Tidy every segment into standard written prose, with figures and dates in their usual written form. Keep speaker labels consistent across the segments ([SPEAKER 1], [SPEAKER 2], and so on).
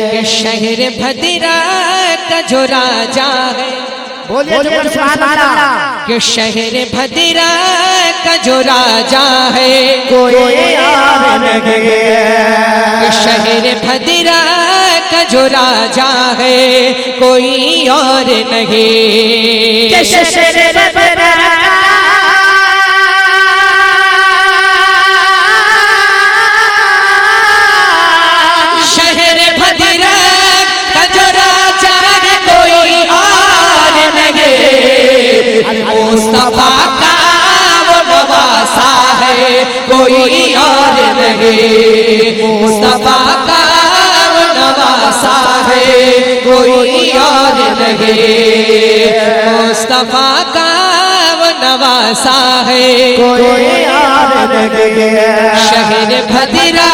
[SPEAKER 1] शहर भदरा का जो राजा है,
[SPEAKER 2] बोलिए सुभान अल्लाह।
[SPEAKER 1] कि शहर भदरा का जो राजा है
[SPEAKER 2] कोई और नहीं है।
[SPEAKER 1] शहर भदरा का जो राजा है कोई और नहीं।
[SPEAKER 2] शहर भदरा
[SPEAKER 1] मुस्तफा का वो नवासा है कोई और नहीं। मुस्तफा का वो नवासा है कोई और नहीं। मुस्तफा का वो नवासा है
[SPEAKER 2] कोई और नहीं।
[SPEAKER 1] शहर भदरा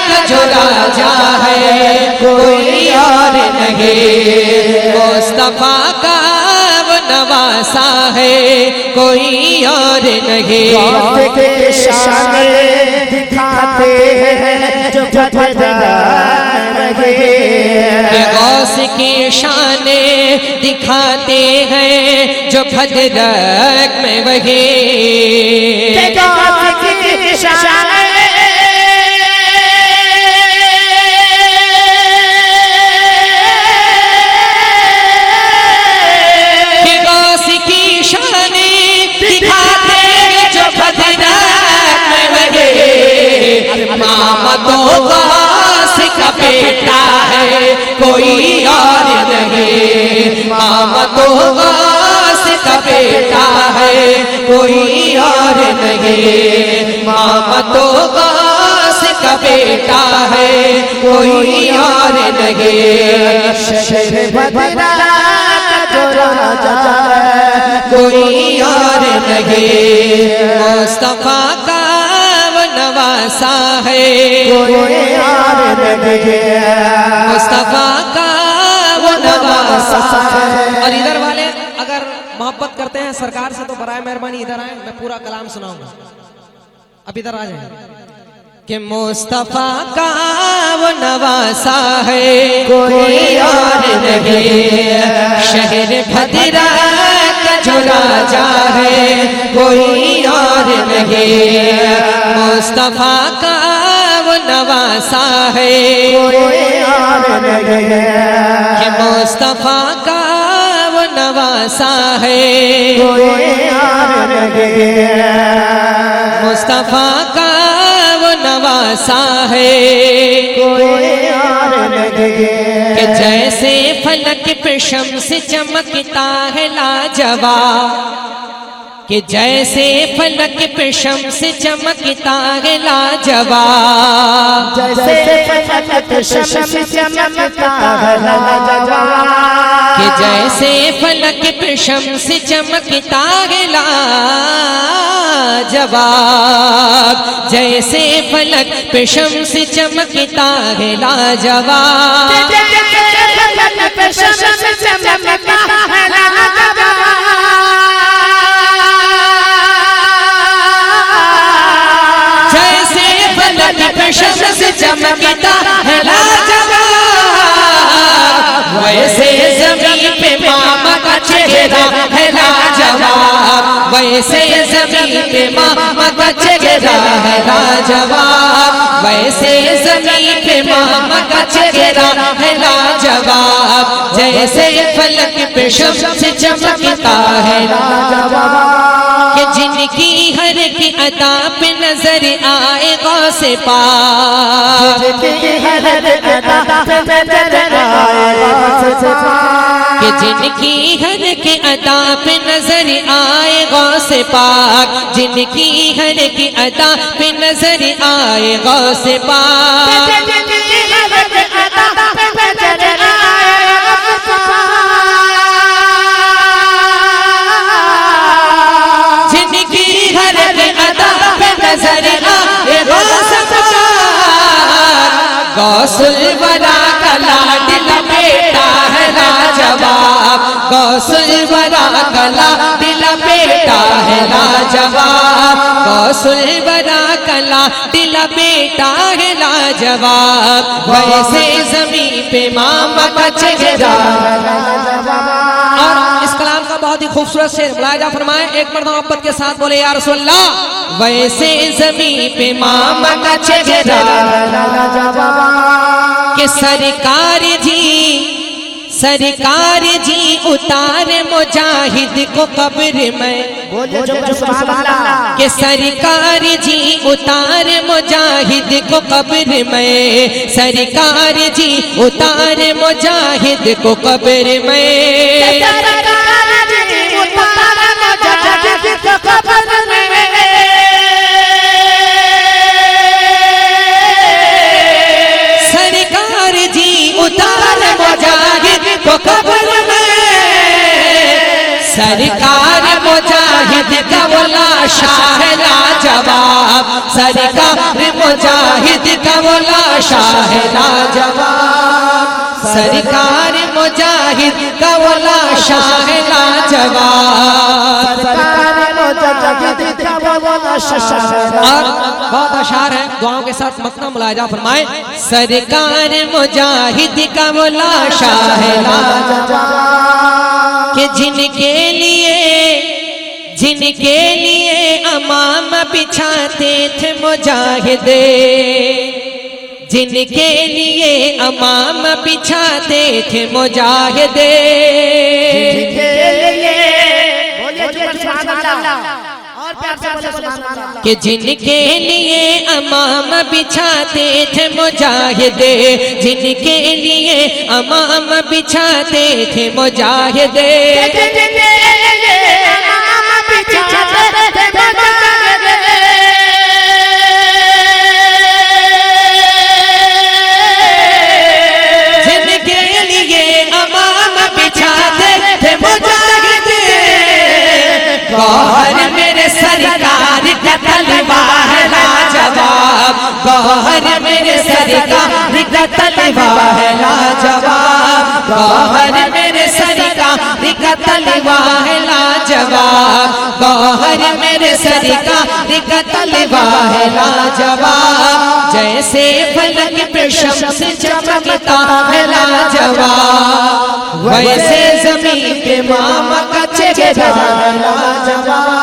[SPEAKER 1] का जो राजा है कोई और नहीं। मुस्तफा का नवासा है कोई और नहीं।
[SPEAKER 2] के शान दिखाते हैं जो
[SPEAKER 1] गौस की शान दिखाते हैं जो भद्रक में वही। का बेटा है कोई और नहीं। मामतो का बेटा है कोई और नहीं। मामतो का बेटा है कोई और नहीं।
[SPEAKER 2] शहर भदरा का जो राजा है
[SPEAKER 1] कोई और नहीं। मुस्तफा का नवासा है
[SPEAKER 2] कोई और नहीं।
[SPEAKER 1] मुस्तफा का वो नवासा है।
[SPEAKER 3] और इधर वाले अगर मोहब्बत करते हैं सरकार से तो बराए मेहरबानी इधर आए, मैं पूरा कलाम सुनाऊंगा। अब इधर आ जाए
[SPEAKER 1] कि मुस्तफा का वो नवासा है
[SPEAKER 2] कोई और
[SPEAKER 1] नहीं। शहर भदरा का जो राजा है कोई और नहीं। मुस्तफा का वो नवासा है
[SPEAKER 2] कोई और नहीं।
[SPEAKER 1] कि मुस्तफा का वो नवासा है
[SPEAKER 2] कोई और नहीं।
[SPEAKER 1] मुस्तफा का वो नवासा है
[SPEAKER 2] कोई और नहीं।
[SPEAKER 1] कि जैसे फलक पे शम्स चमकता है लाजवाब। कि जैसे फलक पे शम्स चमकता है लाजवाब।
[SPEAKER 2] जैसे फलक पे शम्स चमकता है लाजवाब।
[SPEAKER 1] कि जैसे फलक पे शम्स चमकता है लाजवाब। जैसे फलक पे शम्स चमकता है लाजवाब। शम्स चमकता है लाजवाब। वैसे ज़मीन पे मामा का चेहरा है लाजवाब। वैसे ज़मीन पे मामा का चेहरा है लाजवाब। वैसे ज़मीन पे मामा का चेहरा है लाजवाब। जैसे फलक पे शम्स चमकता है लाजवाब। कि जिनकी हर की अदा पे नजर आए गौसे पाक। कि जिनकी हर की अदा पे नजर आए गौसे पाक। जिनकी हर की अदा पे नजर आए गौसे पाक। गौसुल वरा का लाडला बेटा है लाजवाब। गौसुल वरा का लाडला बेटा है लाजवाब। कौसुल बरा कला दिला बेटा है लाजवाब, वैसे जमीन पे मामा का चेहरा।
[SPEAKER 3] और इस कलाम का बहुत ही खूबसूरत शेर मुलाहिजा फरमाए, एक मर्द मोहब्बत के साथ बोले या रसूल अल्लाह।
[SPEAKER 1] वैसे जमीन पे मामा का चेहरा के सरकार जी उतार मुजाहिद को कब्र में, के सरकार जी उतार मुजाहिद को कब्र में, सरकार जी उतार मुजाहिद को कब्र में, सरकार जी उतार मुजाहिद को कब्र में, सरकार मुजाहिद का वो लाशा है लाजवाब, सरकार मुजाहिद का वो लाशा है लाजवाब, सरकार मुजाहिद का वो लाशा है लाजवाब।
[SPEAKER 3] और बहुत अशार है, दुआओं के साथ मतना मुलाहिजा फरमाए।
[SPEAKER 1] सरकार मुजाहिद का वो लाशा है लाजवाब, कि जिनके लिए अमाम बिछाते थे मुजाहिदे, जिनके लिए अमाम बिछाते थे मुजाहिदे, कि जिनके लिए अमाम बिछाते थे मुजाहिदे, जिनके लिए अमाम बिछाते थे मुजाहिदे, जिनके लिए अमाम बिछाते थे मुजाहिदे, गौहर मेरे सरकार का तलवार है लाजवाब, गौहर मेरे सरकार का तलवार है लाजवाब, गौहर मेरे सरकार का तलवार है लाजवाब, गौहर मेरे सरकार का तलवार है लाजवाब, जैसे फलक पे शम्स चमकता है लाजवाब, वैसे जमीन पे मामा का चेहरा है लाजवाब।